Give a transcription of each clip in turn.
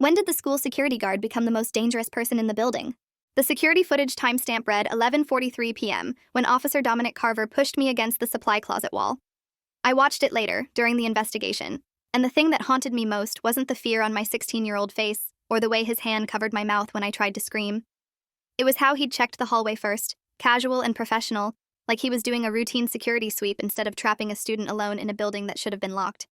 When did the school security guard become the most dangerous person in the building? The security footage timestamp read 11:43 p.m. when Officer Dominic Carver pushed me against the supply closet wall. I watched it later, during the investigation, and the thing that haunted me most wasn't the fear on my 16-year-old face or the way his hand covered my mouth when I tried to scream. It was how he'd checked the hallway first, casual and professional, like he was doing a routine security sweep instead of trapping a student alone in a building that should have been locked.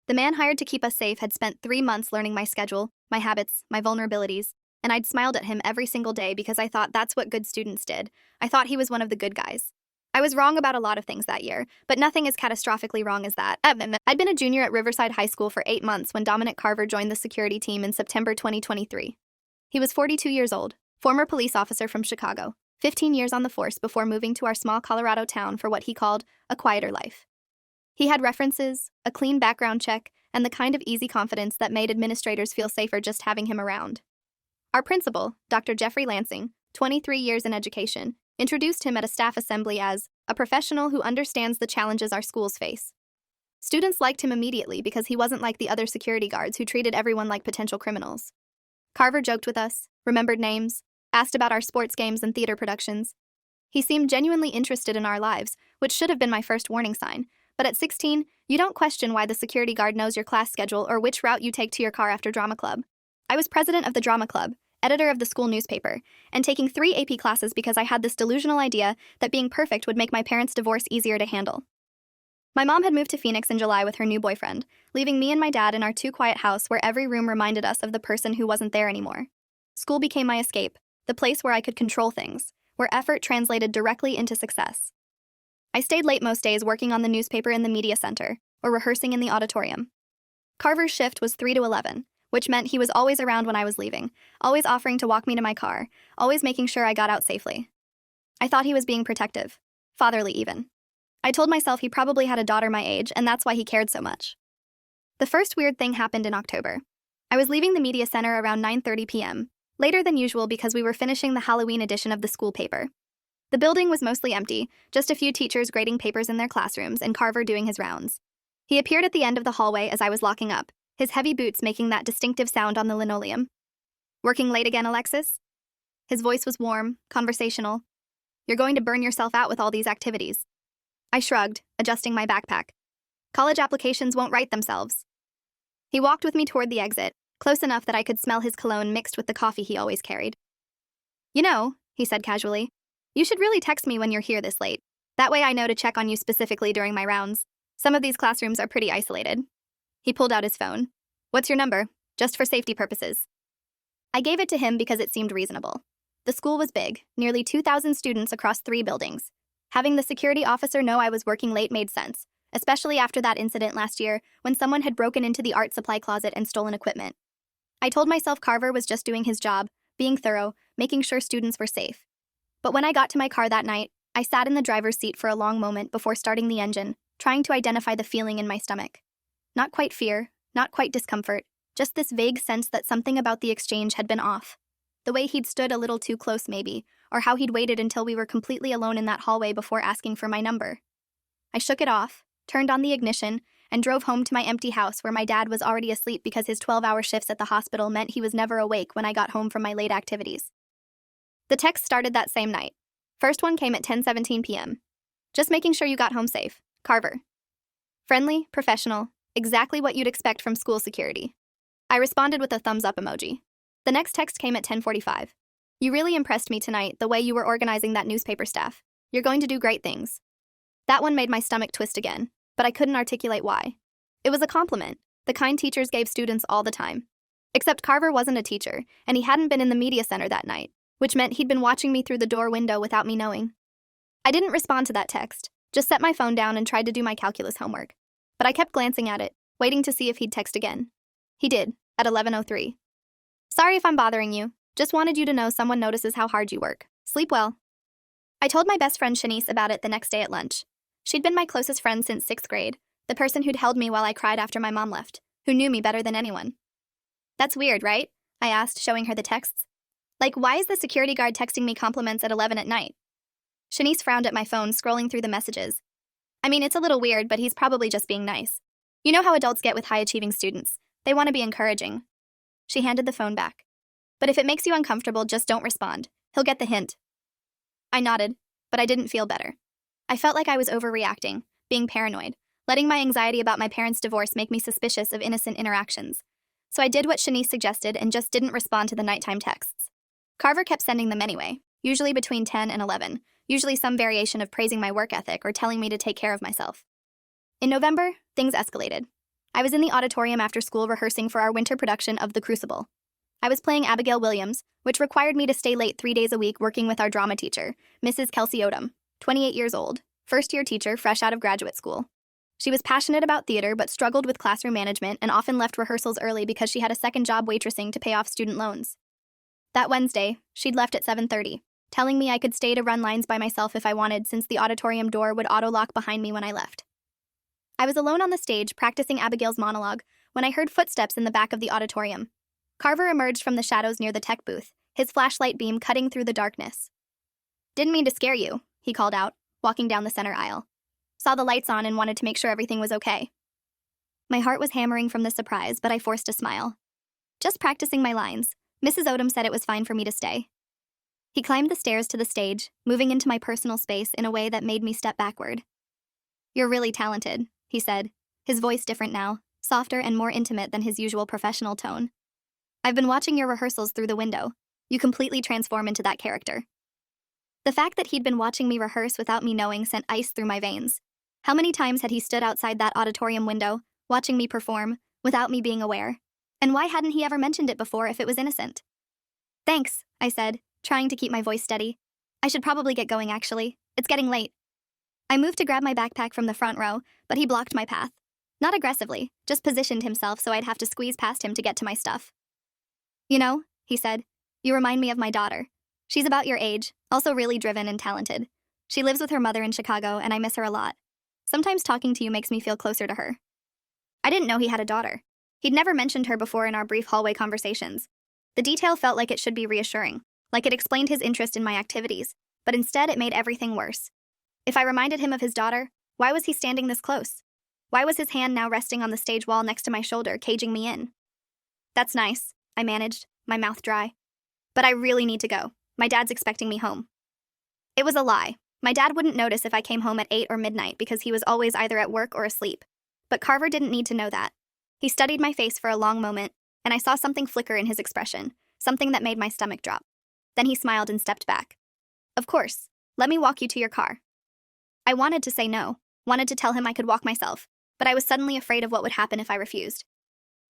The man hired to keep us safe had spent 3 months learning my schedule, my habits, my vulnerabilities, and I'd smiled at him every single day because I thought that's what good students did. I thought he was one of the good guys. I was wrong about a lot of things that year, but nothing as catastrophically wrong as that. I'd been a junior at Riverside High School for 8 months when Dominic Carver joined the security team in September 2023. He was 42 years old, former police officer from Chicago, 15 years on the force before moving to our small Colorado town for what he called a quieter life. He had references, a clean background check, and the kind of easy confidence that made administrators feel safer just having him around. Our principal, Dr. Jeffrey Lansing, 23 years in education, introduced him at a staff assembly as a professional who understands the challenges our schools face. Students liked him immediately because he wasn't like the other security guards who treated everyone like potential criminals. Carver joked with us, remembered names, asked about our sports games and theater productions. He seemed genuinely interested in our lives, which should have been my first warning sign. But at 16, you don't question why the security guard knows your class schedule or which route you take to your car after drama club. I was president of the drama club, editor of the school newspaper, and taking 3 AP classes because I had this delusional idea that being perfect would make my parents' divorce easier to handle. My mom had moved to Phoenix in July with her new boyfriend, leaving me and my dad in our too-quiet house where every room reminded us of the person who wasn't there anymore. School became my escape, the place where I could control things, where effort translated directly into success. I stayed late most days working on the newspaper in the media center, or rehearsing in the auditorium. Carver's shift was 3 to 11, which meant he was always around when I was leaving, always offering to walk me to my car, always making sure I got out safely. I thought he was being protective, fatherly even. I told myself he probably had a daughter my age, and that's why he cared so much. The first weird thing happened in October. I was leaving the media center around 9:30 p.m., later than usual because we were finishing the Halloween edition of the school paper. The building was mostly empty, just a few teachers grading papers in their classrooms and Carver doing his rounds. He appeared at the end of the hallway as I was locking up, his heavy boots making that distinctive sound on the linoleum. "Working late again, Alexis?" His voice was warm, conversational. "You're going to burn yourself out with all these activities." I shrugged, adjusting my backpack. "College applications won't write themselves." He walked with me toward the exit, close enough that I could smell his cologne mixed with the coffee he always carried. "You know," he said casually, "you should really text me when you're here this late. That way I know to check on you specifically during my rounds. Some of these classrooms are pretty isolated." He pulled out his phone. "What's your number? Just for safety purposes." I gave it to him because it seemed reasonable. The school was big, nearly 2,000 students across 3 buildings. Having the security officer know I was working late made sense, especially after that incident last year when someone had broken into the art supply closet and stolen equipment. I told myself Carver was just doing his job, being thorough, making sure students were safe. But when I got to my car that night, I sat in the driver's seat for a long moment before starting the engine, trying to identify the feeling in my stomach. Not quite fear, not quite discomfort, just this vague sense that something about the exchange had been off. The way he'd stood a little too close maybe, or how he'd waited until we were completely alone in that hallway before asking for my number. I shook it off, turned on the ignition, and drove home to my empty house where my dad was already asleep because his 12-hour shifts at the hospital meant he was never awake when I got home from my late activities. The text started that same night. First one came at 10:17 p.m. "Just making sure you got home safe. Carver." Friendly, professional, exactly what you'd expect from school security. I responded with a thumbs-up emoji. The next text came at 10:45. "You really impressed me tonight, the way you were organizing that newspaper staff. You're going to do great things." That one made my stomach twist again, but I couldn't articulate why. It was a compliment, the kind teachers gave students all the time. Except Carver wasn't a teacher, and he hadn't been in the media center that night, which meant he'd been watching me through the door window without me knowing. I didn't respond to that text, just set my phone down and tried to do my calculus homework. But I kept glancing at it, waiting to see if he'd text again. He did, at 11:03. "Sorry if I'm bothering you. Just wanted you to know someone notices how hard you work. Sleep well." I told my best friend Shanice about it the next day at lunch. She'd been my closest friend since 6th grade, the person who'd held me while I cried after my mom left, who knew me better than anyone. "That's weird, right?" I asked, showing her the texts. "Like, why is the security guard texting me compliments at 11 at night?" Shanice frowned at my phone, scrolling through the messages. "I mean, it's a little weird, but he's probably just being nice. You know how adults get with high-achieving students. They want to be encouraging." She handed the phone back. But if it makes you uncomfortable, just don't respond. He'll get the hint. I nodded, but I didn't feel better. I felt like I was overreacting, being paranoid, letting my anxiety about my parents' divorce make me suspicious of innocent interactions. So I did what Shanice suggested and just didn't respond to the nighttime texts. Carver kept sending them anyway, usually between 10 and 11, usually some variation of praising my work ethic or telling me to take care of myself. In November, things escalated. I was in the auditorium after school rehearsing for our winter production of The Crucible. I was playing Abigail Williams, which required me to stay late 3 days a week working with our drama teacher, Mrs. Kelsey Odom, 28 years old, first-year teacher fresh out of graduate school. She was passionate about theater but struggled with classroom management and often left rehearsals early because she had a second job waitressing to pay off student loans. That Wednesday, she'd left at 7:30, telling me I could stay to run lines by myself if I wanted since the auditorium door would auto-lock behind me when I left. I was alone on the stage practicing Abigail's monologue when I heard footsteps in the back of the auditorium. Carver emerged from the shadows near the tech booth, his flashlight beam cutting through the darkness. "Didn't mean to scare you," he called out, walking down the center aisle. "Saw the lights on and wanted to make sure everything was okay." My heart was hammering from the surprise, but I forced a smile. "Just practicing my lines. Mrs. Odom said it was fine for me to stay." He climbed the stairs to the stage, moving into my personal space in a way that made me step backward. "You're really talented," he said, his voice different now, softer and more intimate than his usual professional tone. "I've been watching your rehearsals through the window. You completely transform into that character." The fact that he'd been watching me rehearse without me knowing sent ice through my veins. How many times had he stood outside that auditorium window, watching me perform, without me being aware? And why hadn't he ever mentioned it before if it was innocent? "Thanks," I said, trying to keep my voice steady. "I should probably get going, actually. It's getting late." I moved to grab my backpack from the front row, but he blocked my path. Not aggressively, just positioned himself so I'd have to squeeze past him to get to my stuff. "You know," he said, "you remind me of my daughter. She's about your age, also really driven and talented. She lives with her mother in Chicago, and I miss her a lot. Sometimes talking to you makes me feel closer to her." I didn't know he had a daughter. He'd never mentioned her before in our brief hallway conversations. The detail felt like it should be reassuring, like it explained his interest in my activities, but instead it made everything worse. If I reminded him of his daughter, why was he standing this close? Why was his hand now resting on the stage wall next to my shoulder, caging me in? "That's nice," I managed, my mouth dry. "But I really need to go. My dad's expecting me home." It was a lie. My dad wouldn't notice if I came home at 8 or midnight because he was always either at work or asleep. But Carver didn't need to know that. He studied my face for a long moment, and I saw something flicker in his expression, something that made my stomach drop. Then he smiled and stepped back. "Of course. Let me walk you to your car." I wanted to say no, wanted to tell him I could walk myself, but I was suddenly afraid of what would happen if I refused.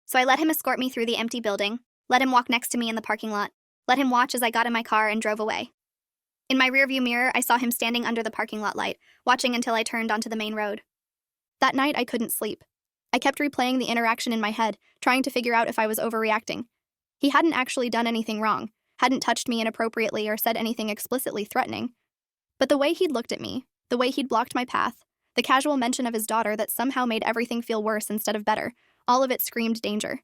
So I let him escort me through the empty building, let him walk next to me in the parking lot, let him watch as I got in my car and drove away. In my rearview mirror, I saw him standing under the parking lot light, watching until I turned onto the main road. That night, I couldn't sleep. I kept replaying the interaction in my head, trying to figure out if I was overreacting. He hadn't actually done anything wrong, hadn't touched me inappropriately or said anything explicitly threatening. But the way he'd looked at me, the way he'd blocked my path, the casual mention of his daughter that somehow made everything feel worse instead of better, all of it screamed danger.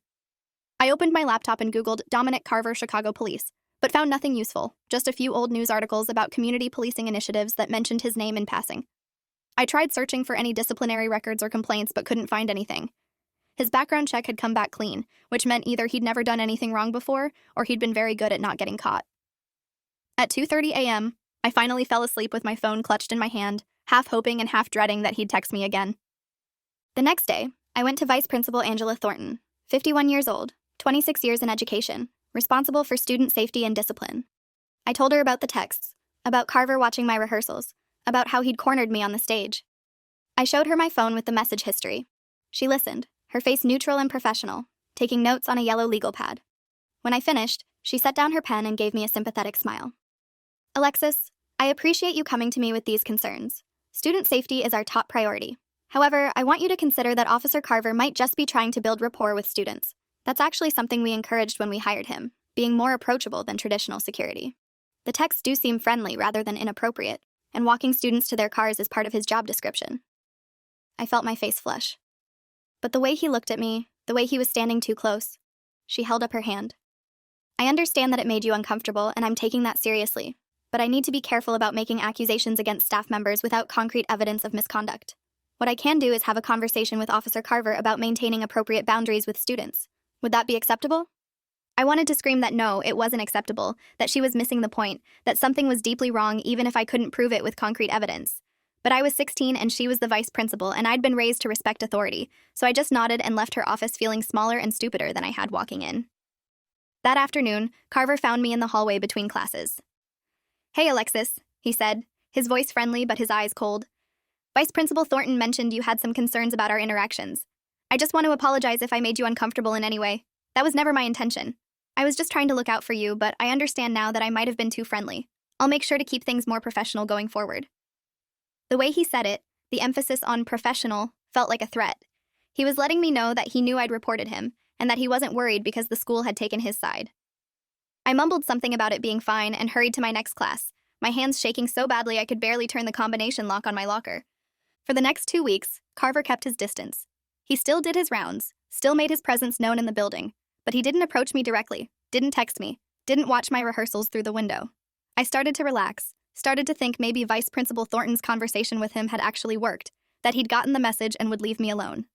I opened my laptop and Googled Dominic Carver, Chicago Police, but found nothing useful, just a few old news articles about community policing initiatives that mentioned his name in passing. I tried searching for any disciplinary records or complaints but couldn't find anything. His background check had come back clean, which meant either he'd never done anything wrong before or he'd been very good at not getting caught. At 2:30 a.m., I finally fell asleep with my phone clutched in my hand, half hoping and half dreading that he'd text me again. The next day, I went to Vice Principal Angela Thornton, 51 years old, 26 years in education, responsible for student safety and discipline. I told her about the texts, about Carver watching my rehearsals, about how he'd cornered me on the stage. I showed her my phone with the message history. She listened, her face neutral and professional, taking notes on a yellow legal pad. When I finished, she set down her pen and gave me a sympathetic smile. "Alexis, I appreciate you coming to me with these concerns. Student safety is our top priority. However, I want you to consider that Officer Carver might just be trying to build rapport with students. That's actually something we encouraged when we hired him, being more approachable than traditional security. The texts do seem friendly rather than inappropriate, and walking students to their cars is part of his job description." I felt my face flush. But the way he looked at me, the way he was standing too close, she held up her hand. "I understand that it made you uncomfortable, and I'm taking that seriously, but I need to be careful about making accusations against staff members without concrete evidence of misconduct. What I can do is have a conversation with Officer Carver about maintaining appropriate boundaries with students. Would that be acceptable?" I wanted to scream that no, it wasn't acceptable, that she was missing the point, that something was deeply wrong even if I couldn't prove it with concrete evidence. But I was 16 and she was the vice principal, and I'd been raised to respect authority, so I just nodded and left her office feeling smaller and stupider than I had walking in. That afternoon, Carver found me in the hallway between classes. "Hey, Alexis," he said, his voice friendly but his eyes cold. "Vice Principal Thornton mentioned you had some concerns about our interactions. I just want to apologize if I made you uncomfortable in any way. That was never my intention. I was just trying to look out for you, but I understand now that I might have been too friendly. I'll make sure to keep things more professional going forward." The way he said it, the emphasis on professional, felt like a threat. He was letting me know that he knew I'd reported him, and that he wasn't worried because the school had taken his side. I mumbled something about it being fine and hurried to my next class, my hands shaking so badly I could barely turn the combination lock on my locker. For the next 2 weeks, Carver kept his distance. He still did his rounds, still made his presence known in the building, but he didn't approach me directly, didn't text me, didn't watch my rehearsals through the window. I started to relax, started to think maybe Vice Principal Thornton's conversation with him had actually worked, that he'd gotten the message and would leave me alone.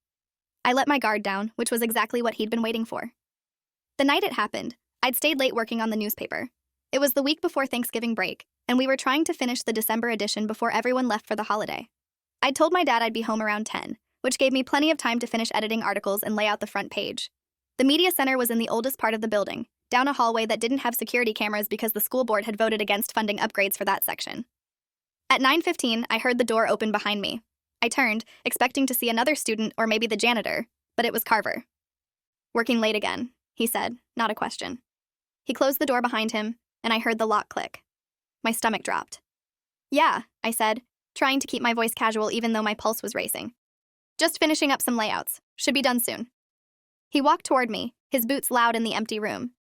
I let my guard down, which was exactly what he'd been waiting for. The night it happened, I'd stayed late working on the newspaper. It was the week before Thanksgiving break, and we were trying to finish the December edition before everyone left for the holiday. I'd told my dad I'd be home around 10, which gave me plenty of time to finish editing articles and lay out the front page. The media center was in the oldest part of the building, down a hallway that didn't have security cameras because the school board had voted against funding upgrades for that section. At 9:15, I heard the door open behind me. I turned, expecting to see another student or maybe the janitor, but it was Carver. "Working late again," he said, not a question. He closed the door behind him, and I heard the lock click. My stomach dropped. "Yeah," I said, trying to keep my voice casual even though my pulse was racing. "Just finishing up some layouts. Should be done soon." He walked toward me, his boots loud in the empty room.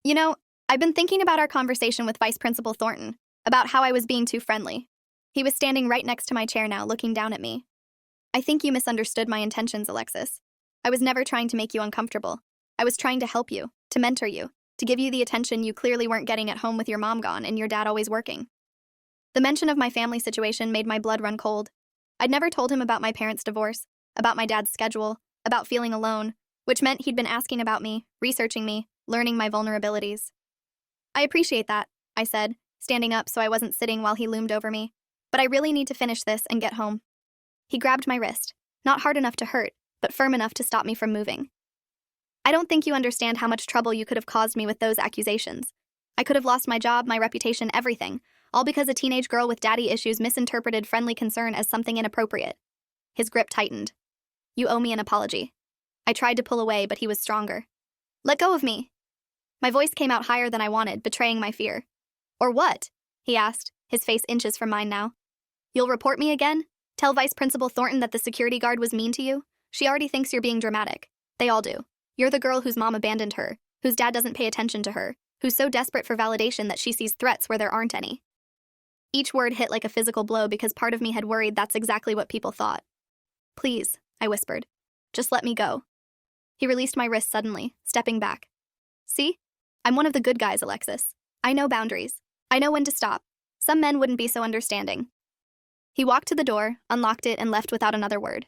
"You know, I've been thinking about our conversation with Vice Principal Thornton, about how I was being too friendly." He was standing right next to my chair now, looking down at me. "I think you misunderstood my intentions, Alexis. I was never trying to make you uncomfortable. I was trying to help you, to mentor you, to give you the attention you clearly weren't getting at home with your mom gone and your dad always working." The mention of my family situation made my blood run cold. I'd never told him about my parents' divorce, about my dad's schedule, about feeling alone, which meant he'd been asking about me, researching me, learning my vulnerabilities. "I appreciate that," I said, standing up so I wasn't sitting while he loomed over me. "But I really need to finish this and get home." He grabbed my wrist, not hard enough to hurt, but firm enough to stop me from moving. "I don't think you understand how much trouble you could have caused me with those accusations. I could have lost my job, my reputation, everything, all because a teenage girl with daddy issues misinterpreted friendly concern as something inappropriate." His grip tightened. "You owe me an apology." I tried to pull away, but he was stronger. "Let go of me." My voice came out higher than I wanted, betraying my fear. "Or what?" he asked, his face inches from mine now. "You'll report me again? Tell Vice Principal Thornton that the security guard was mean to you? She already thinks you're being dramatic. They all do. You're the girl whose mom abandoned her, whose dad doesn't pay attention to her, who's so desperate for validation that she sees threats where there aren't any." Each word hit like a physical blow because part of me had worried that's exactly what people thought. "Please," I whispered. "Just let me go." He released my wrist suddenly, stepping back. "See? I'm one of the good guys, Alexis. I know boundaries. I know when to stop. Some men wouldn't be so understanding." He walked to the door, unlocked it, and left without another word.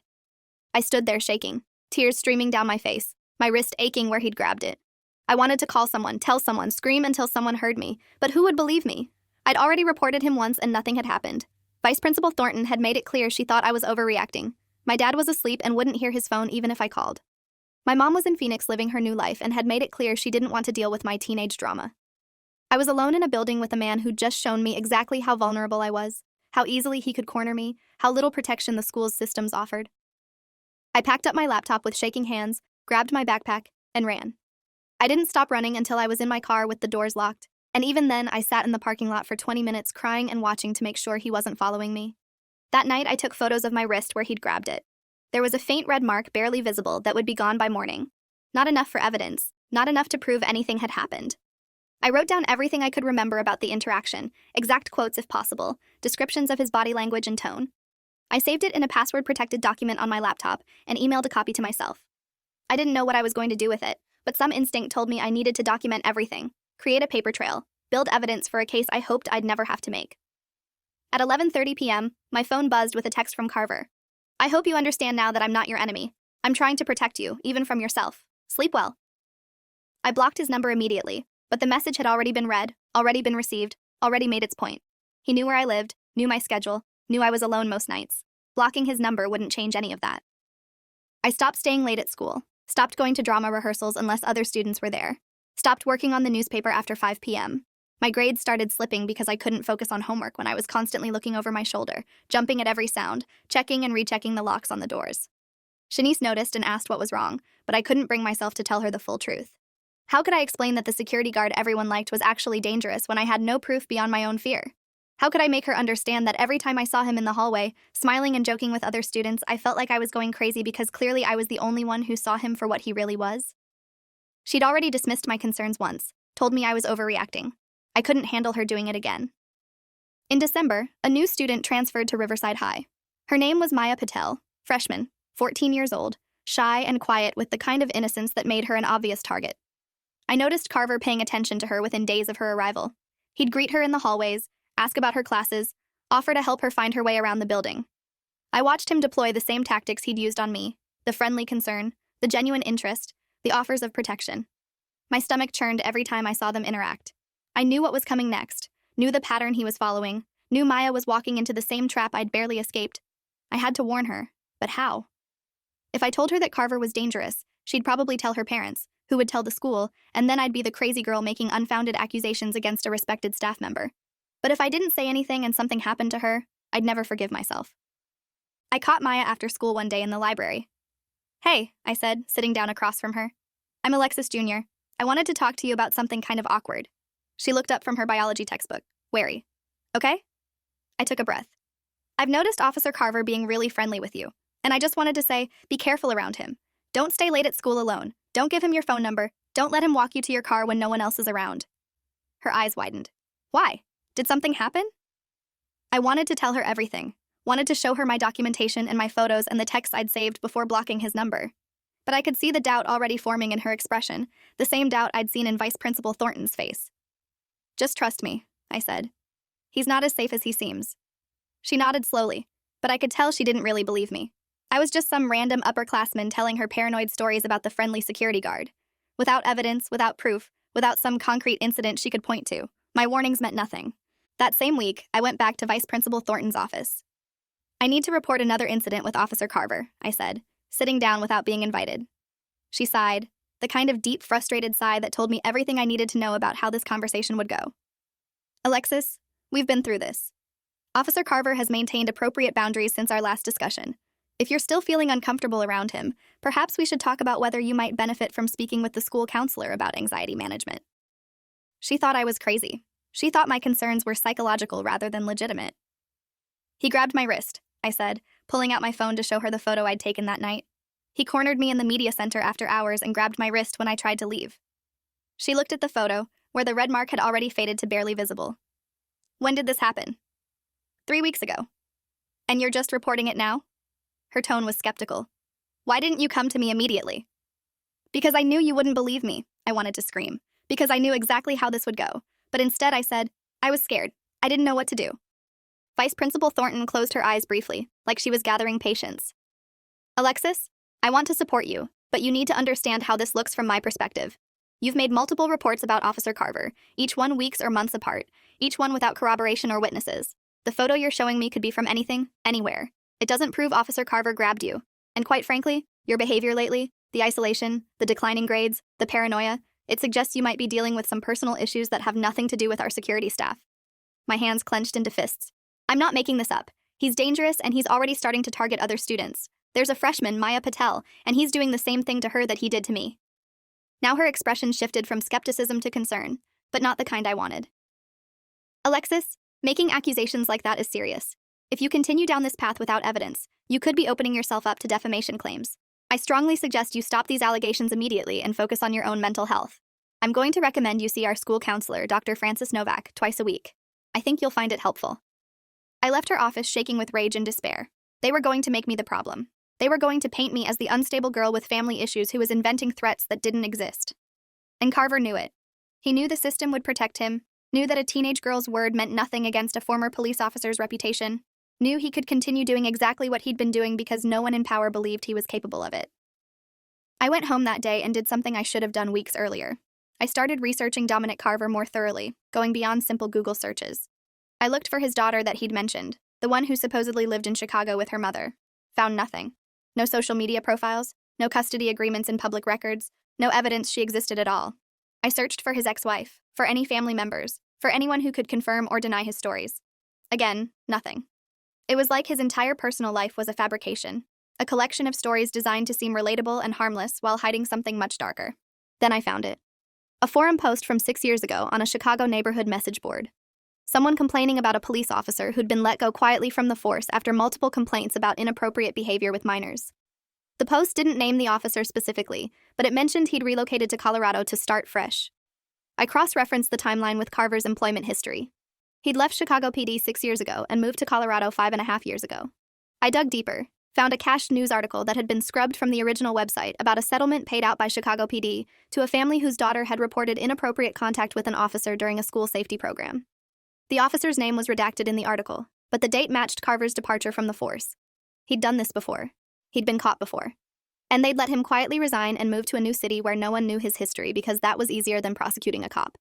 I stood there shaking, tears streaming down my face, my wrist aching where he'd grabbed it. I wanted to call someone, tell someone, scream until someone heard me, but who would believe me? I'd already reported him once and nothing had happened. Vice Principal Thornton had made it clear she thought I was overreacting. My dad was asleep and wouldn't hear his phone even if I called. My mom was in Phoenix living her new life and had made it clear she didn't want to deal with my teenage drama. I was alone in a building with a man who'd just shown me exactly how vulnerable I was, how easily he could corner me, how little protection the school's systems offered. I packed up my laptop with shaking hands, grabbed my backpack, and ran. I didn't stop running until I was in my car with the doors locked, and even then I sat in the parking lot for 20 minutes crying and watching to make sure he wasn't following me. That night I took photos of my wrist where he'd grabbed it. There was a faint red mark barely visible that would be gone by morning. Not enough for evidence, not enough to prove anything had happened. I wrote down everything I could remember about the interaction, exact quotes if possible, descriptions of his body language and tone. I saved it in a password-protected document on my laptop and emailed a copy to myself. I didn't know what I was going to do with it, but some instinct told me I needed to document everything, create a paper trail, build evidence for a case I hoped I'd never have to make. At 11:30 p.m., my phone buzzed with a text from Carver. "I hope you understand now that I'm not your enemy. I'm trying to protect you, even from yourself. Sleep well." I blocked his number immediately, but the message had already been read, already been received, already made its point. He knew where I lived, knew my schedule, knew I was alone most nights. Blocking his number wouldn't change any of that. I stopped staying late at school, stopped going to drama rehearsals unless other students were there, stopped working on the newspaper after 5 p.m. My grades started slipping because I couldn't focus on homework when I was constantly looking over my shoulder, jumping at every sound, checking and rechecking the locks on the doors. Shanice noticed and asked what was wrong, but I couldn't bring myself to tell her the full truth. How could I explain that the security guard everyone liked was actually dangerous when I had no proof beyond my own fear? How could I make her understand that every time I saw him in the hallway, smiling and joking with other students, I felt like I was going crazy because clearly I was the only one who saw him for what he really was? She'd already dismissed my concerns once, told me I was overreacting. I couldn't handle her doing it again. In December, a new student transferred to Riverside High. Her name was Maya Patel, freshman, 14 years old, shy and quiet with the kind of innocence that made her an obvious target. I noticed Carver paying attention to her within days of her arrival. He'd greet her in the hallways, ask about her classes, offer to help her find her way around the building. I watched him deploy the same tactics he'd used on me, the friendly concern, the genuine interest, the offers of protection. My stomach churned every time I saw them interact. I knew what was coming next, knew the pattern he was following, knew Maya was walking into the same trap I'd barely escaped. I had to warn her, but how? If I told her that Carver was dangerous, she'd probably tell her parents, who would tell the school, and then I'd be the crazy girl making unfounded accusations against a respected staff member. But if I didn't say anything and something happened to her, I'd never forgive myself. I caught Maya after school one day in the library. "Hey," I said, sitting down across from her. "I'm Alexis Jr. I wanted to talk to you about something kind of awkward." She looked up from her biology textbook, wary. "Okay?" I took a breath. "I've noticed Officer Carver being really friendly with you, and I just wanted to say, be careful around him. Don't stay late at school alone. Don't give him your phone number. Don't let him walk you to your car when no one else is around." Her eyes widened. "Why? Did something happen?" I wanted to tell her everything, wanted to show her my documentation and my photos and the texts I'd saved before blocking his number. But I could see the doubt already forming in her expression, the same doubt I'd seen in Vice Principal Thornton's face. "Just trust me," I said. "He's not as safe as he seems." She nodded slowly, but I could tell she didn't really believe me. I was just some random upperclassman telling her paranoid stories about the friendly security guard. Without evidence, without proof, without some concrete incident she could point to, my warnings meant nothing. That same week, I went back to Vice Principal Thornton's office. "I need to report another incident with Officer Carver," I said, sitting down without being invited. She sighed, the kind of deep, frustrated sigh that told me everything I needed to know about how this conversation would go. "Alexis, we've been through this. Officer Carver has maintained appropriate boundaries since our last discussion. If you're still feeling uncomfortable around him, perhaps we should talk about whether you might benefit from speaking with the school counselor about anxiety management." She thought I was crazy. She thought my concerns were psychological rather than legitimate. "He grabbed my wrist," I said, pulling out my phone to show her the photo I'd taken that night. "He cornered me in the media center after hours and grabbed my wrist when I tried to leave." She looked at the photo, where the red mark had already faded to barely visible. "When did this happen?" 3 weeks ago." "And you're just reporting it now?" Her tone was skeptical. "Why didn't you come to me immediately?" "Because I knew you wouldn't believe me," I wanted to scream. "Because I knew exactly how this would go. But instead I said, I was scared. I didn't know what to do." Vice Principal Thornton closed her eyes briefly, like she was gathering patience. "Alexis, I want to support you, but you need to understand how this looks from my perspective. You've made multiple reports about Officer Carver, each one weeks or months apart, each one without corroboration or witnesses. The photo you're showing me could be from anything, anywhere. It doesn't prove Officer Carver grabbed you. And quite frankly, your behavior lately, the isolation, the declining grades, the paranoia, it suggests you might be dealing with some personal issues that have nothing to do with our security staff." My hands clenched into fists. "I'm not making this up. He's dangerous and he's already starting to target other students. There's a freshman, Maya Patel, and he's doing the same thing to her that he did to me." Now her expression shifted from skepticism to concern, but not the kind I wanted. "Alexis, making accusations like that is serious. If you continue down this path without evidence, you could be opening yourself up to defamation claims. I strongly suggest you stop these allegations immediately and focus on your own mental health. I'm going to recommend you see our school counselor, Dr. Francis Novak, twice a week. I think you'll find it helpful." I left her office shaking with rage and despair. They were going to make me the problem. They were going to paint me as the unstable girl with family issues who was inventing threats that didn't exist. And Carver knew it. He knew the system would protect him, knew that a teenage girl's word meant nothing against a former police officer's reputation, knew he could continue doing exactly what he'd been doing because no one in power believed he was capable of it. I went home that day and did something I should have done weeks earlier. I started researching Dominic Carver more thoroughly, going beyond simple Google searches. I looked for his daughter that he'd mentioned, the one who supposedly lived in Chicago with her mother. Found nothing. No social media profiles, no custody agreements in public records, no evidence she existed at all. I searched for his ex-wife, for any family members, for anyone who could confirm or deny his stories. Again, nothing. It was like his entire personal life was a fabrication, a collection of stories designed to seem relatable and harmless while hiding something much darker. Then I found it. A forum post from 6 years ago on a Chicago neighborhood message board. Someone complaining about a police officer who'd been let go quietly from the force after multiple complaints about inappropriate behavior with minors. The post didn't name the officer specifically, but it mentioned he'd relocated to Colorado to start fresh. I cross-referenced the timeline with Carver's employment history. He'd left Chicago PD 6 years ago and moved to Colorado 5.5 years ago. I dug deeper, found a cached news article that had been scrubbed from the original website about a settlement paid out by Chicago PD to a family whose daughter had reported inappropriate contact with an officer during a school safety program. The officer's name was redacted in the article, but the date matched Carver's departure from the force. He'd done this before. He'd been caught before. And they'd let him quietly resign and move to a new city where no one knew his history because that was easier than prosecuting a cop.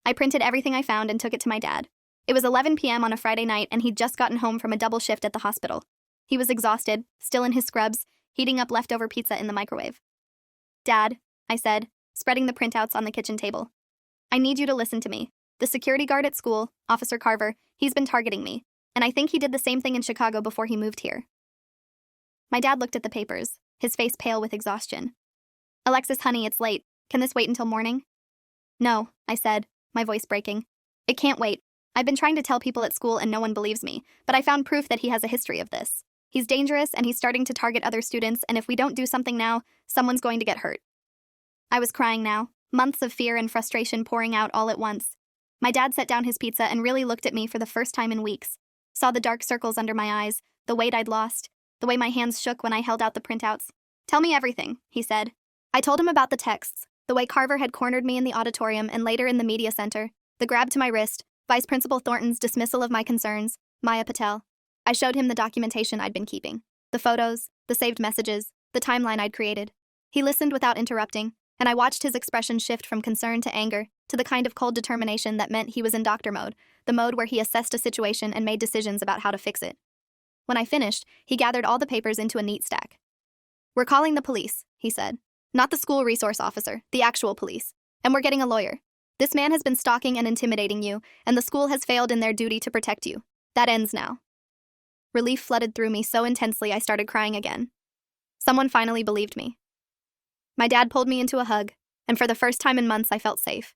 I printed everything I found and took it to my dad. It was 11 p.m. on a Friday night and he'd just gotten home from a double shift at the hospital. He was exhausted, still in his scrubs, heating up leftover pizza in the microwave. "Dad," I said, spreading the printouts on the kitchen table. "I need you to listen to me. The security guard at school, Officer Carver, he's been targeting me, and I think he did the same thing in Chicago before he moved here." My dad looked at the papers, his face pale with exhaustion. "Alexis, honey, it's late. Can this wait until morning?" "No," I said, my voice breaking. "It can't wait. I've been trying to tell people at school and no one believes me, but I found proof that he has a history of this. He's dangerous and he's starting to target other students, and if we don't do something now, someone's going to get hurt." I was crying now, months of fear and frustration pouring out all at once. My dad set down his pizza and really looked at me for the first time in weeks. Saw the dark circles under my eyes, the weight I'd lost, the way my hands shook when I held out the printouts. "Tell me everything," he said. I told him about the texts, the way Carver had cornered me in the auditorium and later in the media center, the grab to my wrist, Vice Principal Thornton's dismissal of my concerns, Maya Patel. I showed him the documentation I'd been keeping, the photos, the saved messages, the timeline I'd created. He listened without interrupting, and I watched his expression shift from concern to anger, to the kind of cold determination that meant he was in doctor mode, the mode where he assessed a situation and made decisions about how to fix it. When I finished, he gathered all the papers into a neat stack. "We're calling the police," he said. "Not the school resource officer, the actual police. And we're getting a lawyer. This man has been stalking and intimidating you, and the school has failed in their duty to protect you. That ends now." Relief flooded through me so intensely I started crying again. Someone finally believed me. My dad pulled me into a hug, and for the first time in months I felt safe.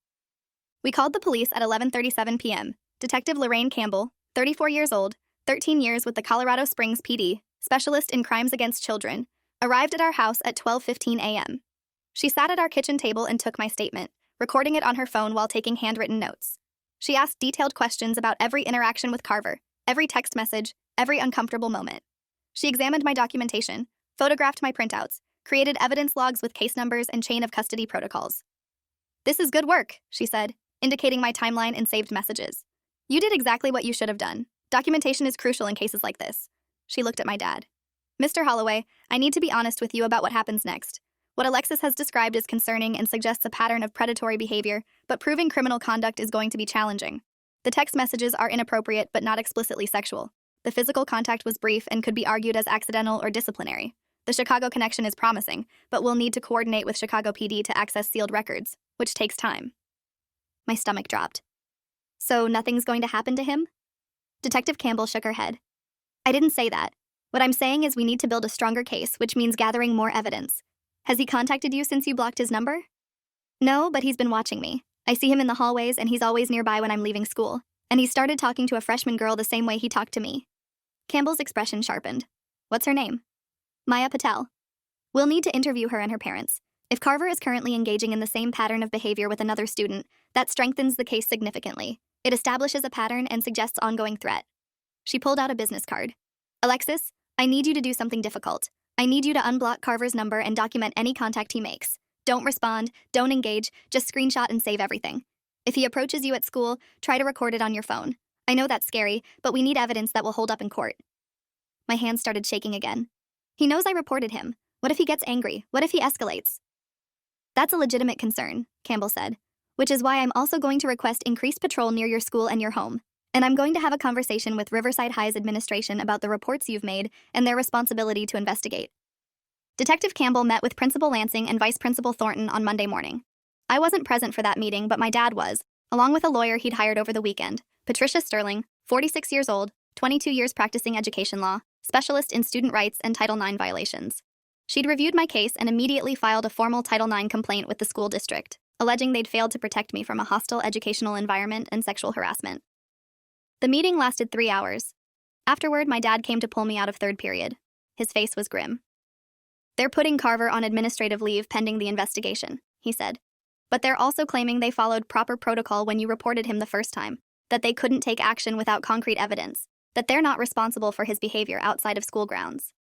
We called the police at 11:37 p.m. Detective Lorraine Campbell, 34 years old, 13 years with the Colorado Springs PD, specialist in crimes against children, arrived at our house at 12:15 a.m. She sat at our kitchen table and took my statement, recording it on her phone while taking handwritten notes. She asked detailed questions about every interaction with Carver, every text message, every uncomfortable moment. She examined my documentation, photographed my printouts, created evidence logs with case numbers and chain of custody protocols. "This is good work," she said, indicating my timeline and saved messages. "You did exactly what you should have done. Documentation is crucial in cases like this." She looked at my dad. "Mr. Holloway, I need to be honest with you about what happens next. What Alexis has described is concerning and suggests a pattern of predatory behavior, but proving criminal conduct is going to be challenging. The text messages are inappropriate but not explicitly sexual. The physical contact was brief and could be argued as accidental or disciplinary. The Chicago connection is promising, but we'll need to coordinate with Chicago PD to access sealed records, which takes time." My stomach dropped. "So nothing's going to happen to him?" Detective Campbell shook her head. "I didn't say that. What I'm saying is we need to build a stronger case, which means gathering more evidence. Has he contacted you since you blocked his number?" "No, but he's been watching me. I see him in the hallways and he's always nearby when I'm leaving school. And he started talking to a freshman girl the same way he talked to me." Campbell's expression sharpened. "What's her name?" "Maya Patel. We'll need to interview her and her parents. If Carver is currently engaging in the same pattern of behavior with another student, that strengthens the case significantly. It establishes a pattern and suggests ongoing threat." She pulled out a business card. "Alexis, I need you to do something difficult. I need you to unblock Carver's number and document any contact he makes. Don't respond, don't engage, just screenshot and save everything. If he approaches you at school, try to record it on your phone. I know that's scary, but we need evidence that will hold up in court." My hands started shaking again. "He knows I reported him. What if he gets angry? What if he escalates?" That's a legitimate concern, Campbell said, which is why I'm also going to request increased patrol near your school and your home. And I'm going to have a conversation with Riverside High's administration about the reports you've made and their responsibility to investigate. Detective Campbell met with Principal Lansing and Vice Principal Thornton on Monday morning. I wasn't present for that meeting, but my dad was, along with a lawyer he'd hired over the weekend, Patricia Sterling, 46 years old, 22 years practicing education law, specialist in student rights and Title IX violations. She'd reviewed my case and immediately filed a formal Title IX complaint with the school district, alleging they'd failed to protect me from a hostile educational environment and sexual harassment. The meeting lasted 3 hours. Afterward, my dad came to pull me out of third period. His face was grim. They're putting Carver on administrative leave pending the investigation, he said. But they're also claiming they followed proper protocol when you reported him the first time, that they couldn't take action without concrete evidence, that they're not responsible for his behavior outside of school grounds.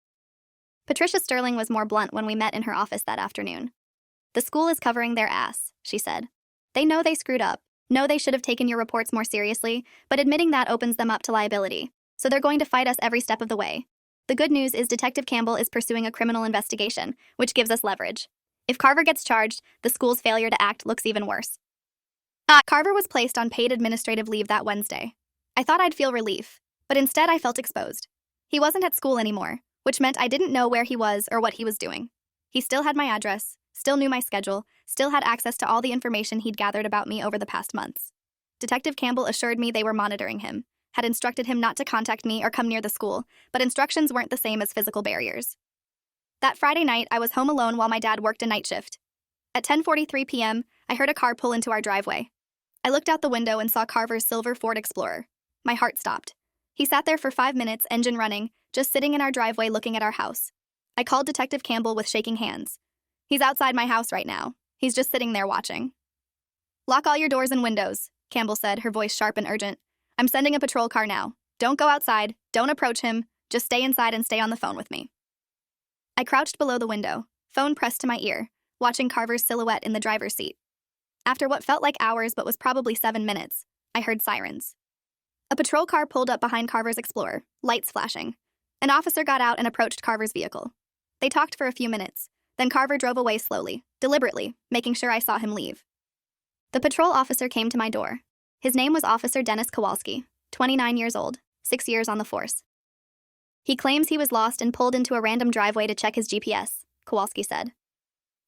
Patricia Sterling was more blunt when we met in her office that afternoon. The school is covering their ass, she said. They know they screwed up, know they should have taken your reports more seriously, but admitting that opens them up to liability, so they're going to fight us every step of the way. The good news is Detective Campbell is pursuing a criminal investigation, which gives us leverage. If Carver gets charged, the school's failure to act looks even worse. Carver was placed on paid administrative leave that Wednesday. I thought I'd feel relief, but instead I felt exposed. He wasn't at school anymore, which meant I didn't know where he was or what he was doing. He still had my address, still knew my schedule, still had access to all the information he'd gathered about me over the past months. Detective Campbell assured me they were monitoring him, had instructed him not to contact me or come near the school, but instructions weren't the same as physical barriers. That Friday night, I was home alone while my dad worked a night shift. At 10:43 p.m., I heard a car pull into our driveway. I looked out the window and saw Carver's silver Ford Explorer. My heart stopped. He sat there for 5 minutes, engine running, just sitting in our driveway looking at our house. I called Detective Campbell with shaking hands. He's outside my house right now. He's just sitting there watching. Lock all your doors and windows, Campbell said, her voice sharp and urgent. I'm sending a patrol car now. Don't go outside. Don't approach him. Just stay inside and stay on the phone with me. I crouched below the window, phone pressed to my ear, watching Carver's silhouette in the driver's seat. After what felt like hours but was probably 7 minutes, I heard sirens. A patrol car pulled up behind Carver's Explorer, lights flashing. An officer got out and approached Carver's vehicle. They talked for a few minutes. Then Carver drove away slowly, deliberately, making sure I saw him leave. The patrol officer came to my door. His name was Officer Dennis Kowalski, 29 years old, 6 years on the force. He claims he was lost and pulled into a random driveway to check his GPS, Kowalski said.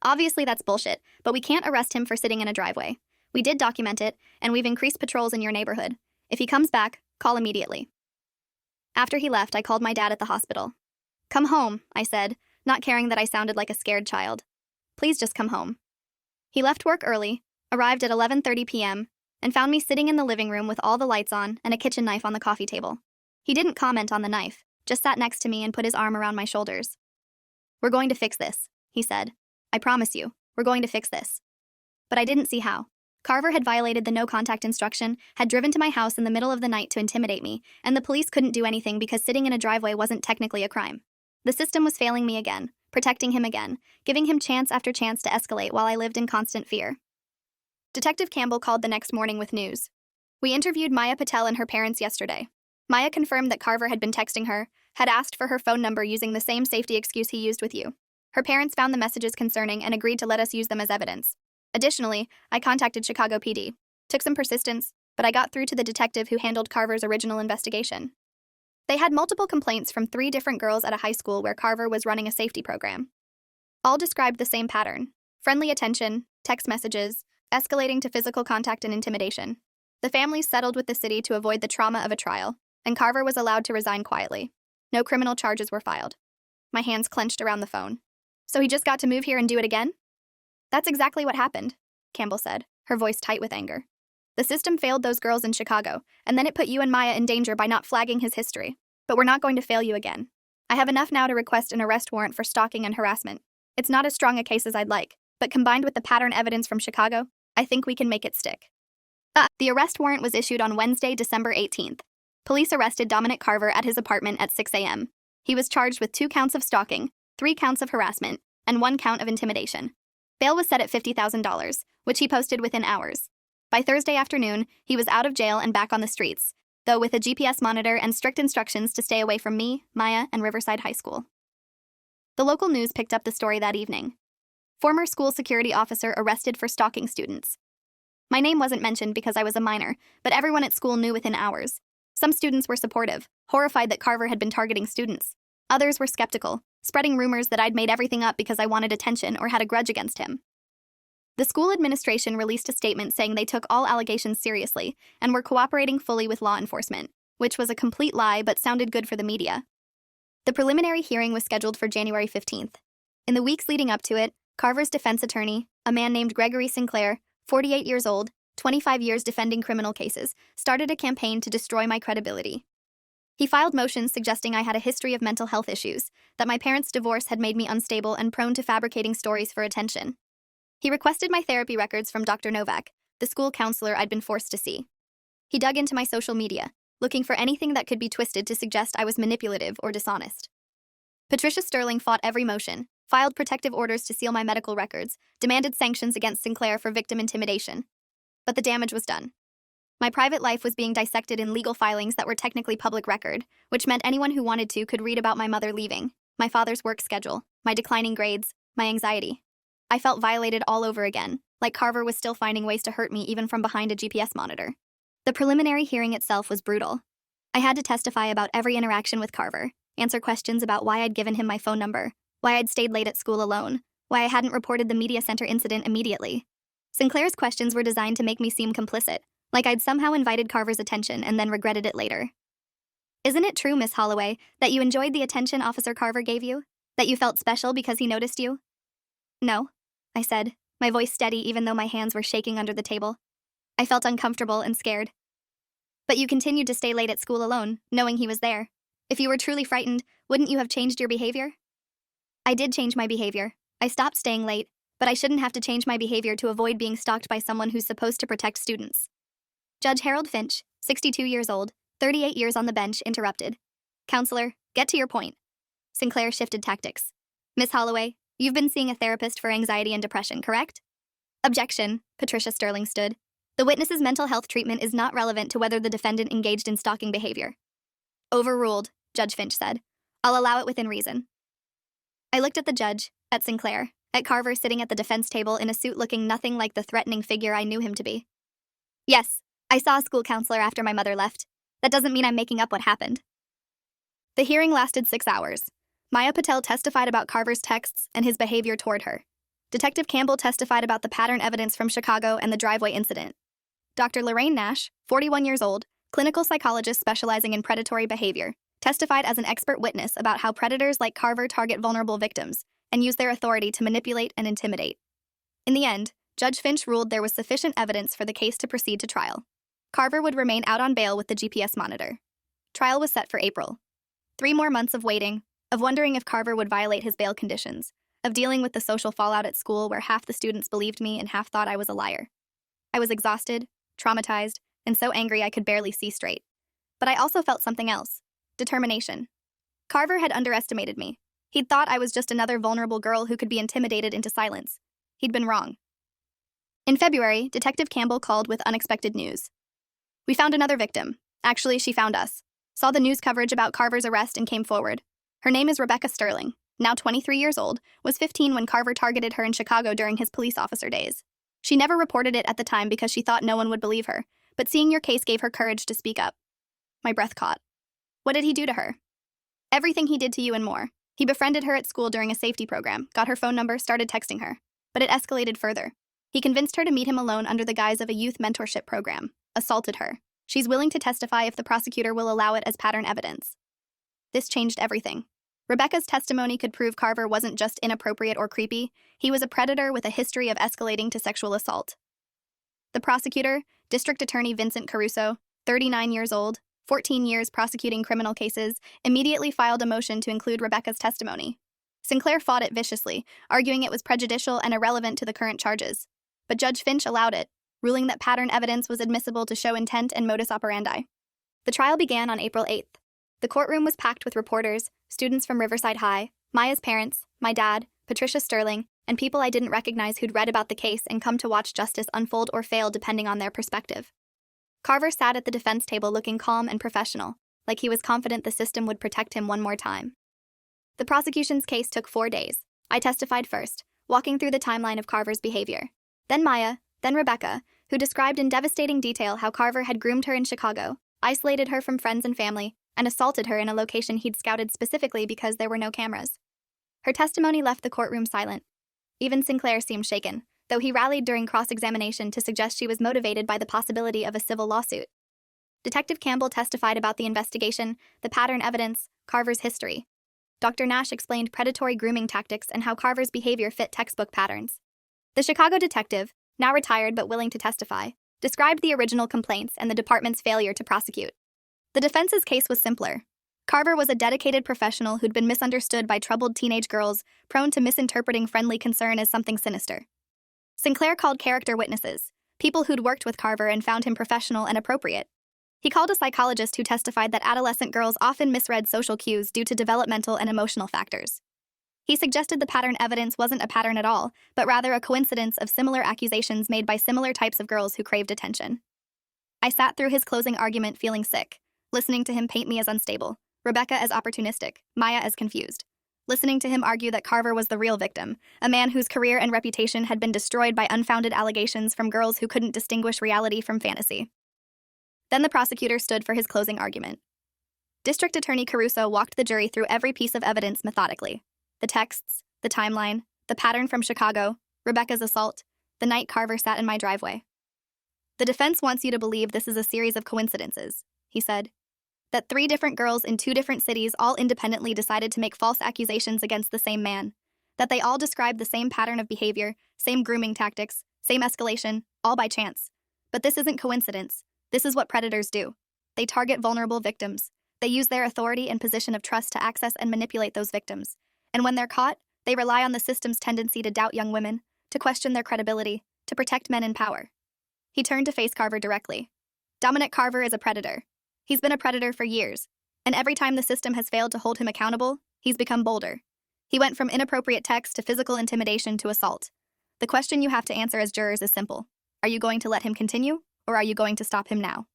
Obviously that's bullshit, but we can't arrest him for sitting in a driveway. We did document it, and we've increased patrols in your neighborhood. If he comes back, call immediately. After he left, I called my dad at the hospital. Come home, I said, not caring that I sounded like a scared child. Please just come home. He left work early, arrived at 11:30 p.m., and found me sitting in the living room with all the lights on and a kitchen knife on the coffee table. He didn't comment on the knife, just sat next to me and put his arm around my shoulders. We're going to fix this, he said. I promise you, we're going to fix this. But I didn't see how. Carver had violated the no-contact instruction, had driven to my house in the middle of the night to intimidate me, and the police couldn't do anything because sitting in a driveway wasn't technically a crime. The system was failing me again, protecting him again, giving him chance after chance to escalate while I lived in constant fear. Detective Campbell called the next morning with news. We interviewed Maya Patel and her parents yesterday. Maya confirmed that Carver had been texting her, had asked for her phone number using the same safety excuse he used with you. Her parents found the messages concerning and agreed to let us use them as evidence. Additionally, I contacted Chicago PD. Took some persistence, but I got through to the detective who handled Carver's original investigation. They had multiple complaints from 3 different girls at a high school where Carver was running a safety program. All described the same pattern: friendly attention, text messages, escalating to physical contact and intimidation. The families settled with the city to avoid the trauma of a trial, and Carver was allowed to resign quietly. No criminal charges were filed. My hands clenched around the phone. So he just got to move here and do it again? That's exactly what happened, Campbell said, her voice tight with anger. The system failed those girls in Chicago, and then it put you and Maya in danger by not flagging his history. But we're not going to fail you again. I have enough now to request an arrest warrant for stalking and harassment. It's not as strong a case as I'd like, but combined with the pattern evidence from Chicago, I think we can make it stick. The arrest warrant was issued on Wednesday, December 18th. Police arrested Dominic Carver at his apartment at 6 a.m. He was charged with 2 counts of stalking, 3 counts of harassment, and 1 count of intimidation. Bail was set at $50,000, which he posted within hours. By Thursday afternoon, he was out of jail and back on the streets, though with a GPS monitor and strict instructions to stay away from me, Maya, and Riverside High School. The local news picked up the story that evening. former school security officer arrested for stalking students. My name wasn't mentioned because I was a minor, but everyone at school knew within hours. Some students were supportive, horrified that Carver had been targeting students. Others were skeptical, spreading rumors that I'd made everything up because I wanted attention or had a grudge against him. The school administration released a statement saying they took all allegations seriously and were cooperating fully with law enforcement, which was a complete lie but sounded good for the media. The preliminary hearing was scheduled for January 15th. In the weeks leading up to it, Carver's defense attorney, a man named Gregory Sinclair, 48 years old, 25 years defending criminal cases, started a campaign to destroy my credibility. He filed motions suggesting I had a history of mental health issues, that my parents' divorce had made me unstable and prone to fabricating stories for attention. He requested my therapy records from Dr. Novak, the school counselor I'd been forced to see. He dug into my social media, looking for anything that could be twisted to suggest I was manipulative or dishonest. Patricia Sterling fought every motion, filed protective orders to seal my medical records, demanded sanctions against Sinclair for victim intimidation. But the damage was done. My private life was being dissected in legal filings that were technically public record, which meant anyone who wanted to could read about my mother leaving, my father's work schedule, my declining grades, my anxiety. I felt violated all over again, like Carver was still finding ways to hurt me even from behind a GPS monitor. The preliminary hearing itself was brutal. I had to testify about every interaction with Carver, answer questions about why I'd given him my phone number, why I'd stayed late at school alone, why I hadn't reported the media center incident immediately. Sinclair's questions were designed to make me seem complicit, like I'd somehow invited Carver's attention and then regretted it later. Isn't it true, Miss Holloway, that you enjoyed the attention Officer Carver gave you? That you felt special because he noticed you? No, I said, my voice steady even though my hands were shaking under the table. I felt uncomfortable and scared. But you continued to stay late at school alone, knowing he was there. If you were truly frightened, wouldn't you have changed your behavior? I did change my behavior. I stopped staying late, but I shouldn't have to change my behavior to avoid being stalked by someone who's supposed to protect students. Judge Harold Finch, 62 years old, 38 years on the bench, interrupted. Counselor, get to your point. Sinclair shifted tactics. Miss Holloway, you've been seeing a therapist for anxiety and depression, correct? Objection, Patricia Sterling stood. The witness's mental health treatment is not relevant to whether the defendant engaged in stalking behavior. Overruled, Judge Finch said. I'll allow it within reason. I looked at the judge, at Sinclair, at Carver sitting at the defense table in a suit looking nothing like the threatening figure I knew him to be. Yes, I saw a school counselor after my mother left. That doesn't mean I'm making up what happened. The hearing lasted 6 hours. Maya Patel testified about Carver's texts and his behavior toward her. Detective Campbell testified about the pattern evidence from Chicago and the driveway incident. Dr. Lorraine Nash, 41 years old, clinical psychologist specializing in predatory behavior, testified as an expert witness about how predators like Carver target vulnerable victims and use their authority to manipulate and intimidate. In the end, Judge Finch ruled there was sufficient evidence for the case to proceed to trial. Carver would remain out on bail with the GPS monitor. Trial was set for April. 3 more months of waiting, of wondering if Carver would violate his bail conditions, of dealing with the social fallout at school where half the students believed me and half thought I was a liar. I was exhausted, traumatized, and so angry I could barely see straight. But I also felt something else. Determination. Carver had underestimated me. He'd thought I was just another vulnerable girl who could be intimidated into silence. He'd been wrong. In February, Detective Campbell called with unexpected news. We found another victim. Actually, she found us. Saw the news coverage about Carver's arrest and came forward. Her name is Rebecca Sterling, now 23 years old, was 15 when Carver targeted her in Chicago during his police officer days. She never reported it at the time because she thought no one would believe her, but seeing your case gave her courage to speak up. My breath caught. What did he do to her? Everything he did to you and more. He befriended her at school during a safety program, got her phone number, started texting her. But it escalated further. He convinced her to meet him alone under the guise of a youth mentorship program, assaulted her. She's willing to testify if the prosecutor will allow it as pattern evidence. This changed everything. Rebecca's testimony could prove Carver wasn't just inappropriate or creepy, he was a predator with a history of escalating to sexual assault. The prosecutor, District Attorney Vincent Caruso, 39 years old, 14 years prosecuting criminal cases, immediately filed a motion to include Rebecca's testimony. Sinclair fought it viciously, arguing it was prejudicial and irrelevant to the current charges. But Judge Finch allowed it, ruling that pattern evidence was admissible to show intent and modus operandi. The trial began on April 8th. The courtroom was packed with reporters, students from Riverside High, Maya's parents, my dad, Patricia Sterling, and people I didn't recognize who'd read about the case and come to watch justice unfold or fail depending on their perspective. Carver sat at the defense table looking calm and professional, like he was confident the system would protect him one more time. The prosecution's case took 4 days. I testified first, walking through the timeline of Carver's behavior. Then Maya, then Rebecca, who described in devastating detail how Carver had groomed her in Chicago, isolated her from friends and family, and assaulted her in a location he'd scouted specifically because there were no cameras. Her testimony left the courtroom silent. Even Sinclair seemed shaken, though he rallied during cross-examination to suggest she was motivated by the possibility of a civil lawsuit. Detective Campbell testified about the investigation, the pattern evidence, Carver's history. Dr. Nash explained predatory grooming tactics and how Carver's behavior fit textbook patterns. The Chicago detective, now retired but willing to testify, described the original complaints and the department's failure to prosecute. The defense's case was simpler. Carver was a dedicated professional who'd been misunderstood by troubled teenage girls, prone to misinterpreting friendly concern as something sinister. Sinclair called character witnesses, people who'd worked with Carver and found him professional and appropriate. He called a psychologist who testified that adolescent girls often misread social cues due to developmental and emotional factors. He suggested the pattern evidence wasn't a pattern at all, but rather a coincidence of similar accusations made by similar types of girls who craved attention. I sat through his closing argument feeling sick, listening to him paint me as unstable, Rebecca as opportunistic, Maya as confused. Listening to him argue that Carver was the real victim, a man whose career and reputation had been destroyed by unfounded allegations from girls who couldn't distinguish reality from fantasy. Then the prosecutor stood for his closing argument. District Attorney Caruso walked the jury through every piece of evidence methodically. The texts, the timeline, the pattern from Chicago, Rebecca's assault, the night Carver sat in my driveway. The defense wants you to believe this is a series of coincidences, he said. That 3 different girls in 2 different cities all independently decided to make false accusations against the same man. That they all described the same pattern of behavior, same grooming tactics, same escalation, all by chance. But this isn't coincidence. This is what predators do. They target vulnerable victims. They use their authority and position of trust to access and manipulate those victims. And when they're caught, they rely on the system's tendency to doubt young women, to question their credibility, to protect men in power. He turned to face Carver directly. Dominic Carver is a predator. He's been a predator for years, and every time the system has failed to hold him accountable, he's become bolder. He went from inappropriate text to physical intimidation to assault. The question you have to answer as jurors is simple. Are you going to let him continue, or are you going to stop him now?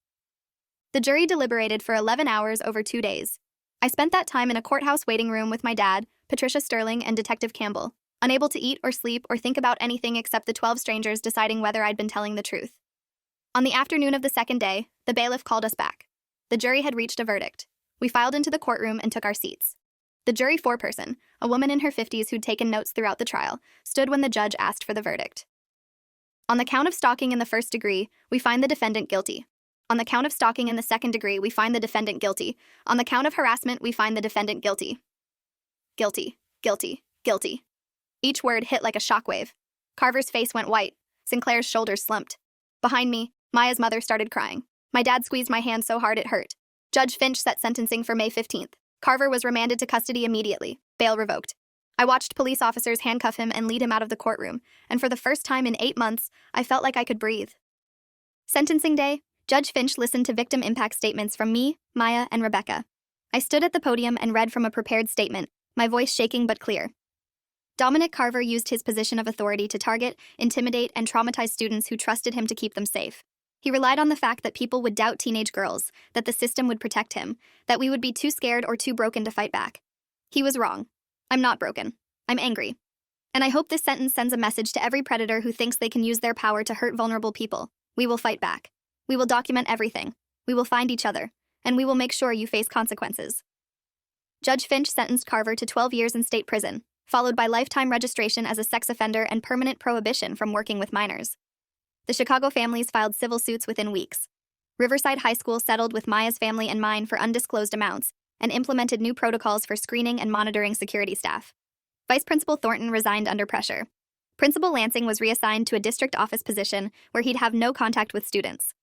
The jury deliberated for 11 hours over 2 days. I spent that time in a courthouse waiting room with my dad, Patricia Sterling, and Detective Campbell, unable to eat or sleep or think about anything except the 12 strangers deciding whether I'd been telling the truth. On the afternoon of the second day, the bailiff called us back. The jury had reached a verdict. We filed into the courtroom and took our seats. The jury foreperson, a woman in her 50s who'd taken notes throughout the trial, stood when the judge asked for the verdict. On the count of stalking in the first degree, we find the defendant guilty. On the count of stalking in the second degree, we find the defendant guilty. On the count of harassment, we find the defendant guilty. Guilty, guilty, guilty. Each word hit like a shockwave. Carver's face went white. Sinclair's shoulders slumped. Behind me, Maya's mother started crying. My dad squeezed my hand so hard it hurt. Judge Finch set sentencing for May 15th. Carver was remanded to custody immediately, bail revoked. I watched police officers handcuff him and lead him out of the courtroom, and for the first time in 8 months, I felt like I could breathe. Sentencing day, Judge Finch listened to victim impact statements from me, Maya, and Rebecca. I stood at the podium and read from a prepared statement, my voice shaking but clear. Dominic Carver used his position of authority to target, intimidate, and traumatize students who trusted him to keep them safe. He relied on the fact that people would doubt teenage girls, that the system would protect him, that we would be too scared or too broken to fight back. He was wrong. I'm not broken. I'm angry. And I hope this sentence sends a message to every predator who thinks they can use their power to hurt vulnerable people. We will fight back. We will document everything. We will find each other. And we will make sure you face consequences. Judge Finch sentenced Carver to 12 years in state prison, followed by lifetime registration as a sex offender and permanent prohibition from working with minors. The Chicago families filed civil suits within weeks. Riverside High School settled with Maya's family and mine for undisclosed amounts and implemented new protocols for screening and monitoring security staff. Vice Principal Thornton resigned under pressure. Principal Lansing was reassigned to a district office position where he'd have no contact with students.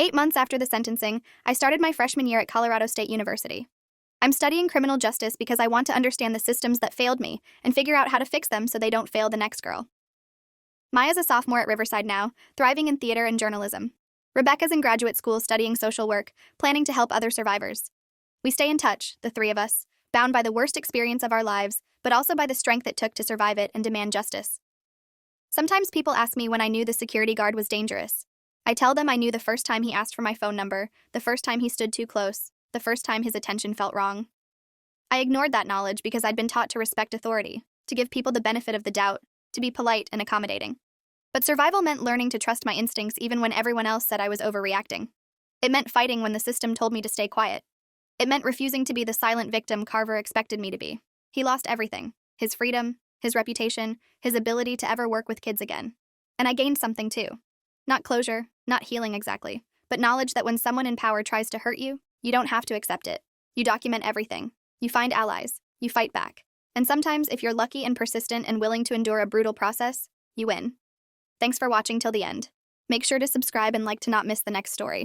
8 months after the sentencing, I started my freshman year at Colorado State University. I'm studying criminal justice because I want to understand the systems that failed me and figure out how to fix them so they don't fail the next girl. Maya's a sophomore at Riverside now, thriving in theater and journalism. Rebecca's in graduate school studying social work, planning to help other survivors. We stay in touch, the 3 of us, bound by the worst experience of our lives, but also by the strength it took to survive it and demand justice. Sometimes people ask me when I knew the security guard was dangerous. I tell them I knew the first time he asked for my phone number, the first time he stood too close, the first time his attention felt wrong. I ignored that knowledge because I'd been taught to respect authority, to give people the benefit of the doubt, to be polite and accommodating. But survival meant learning to trust my instincts even when everyone else said I was overreacting. It meant fighting when the system told me to stay quiet. It meant refusing to be the silent victim Carver expected me to be. He lost everything: his freedom, his reputation, his ability to ever work with kids again. And I gained something too. Not closure, not healing exactly, but knowledge that when someone in power tries to hurt you, you don't have to accept it. You document everything. You find allies. You fight back. And sometimes, if you're lucky and persistent and willing to endure a brutal process, you win. Thanks for watching till the end. Make sure to subscribe and like to not miss the next story.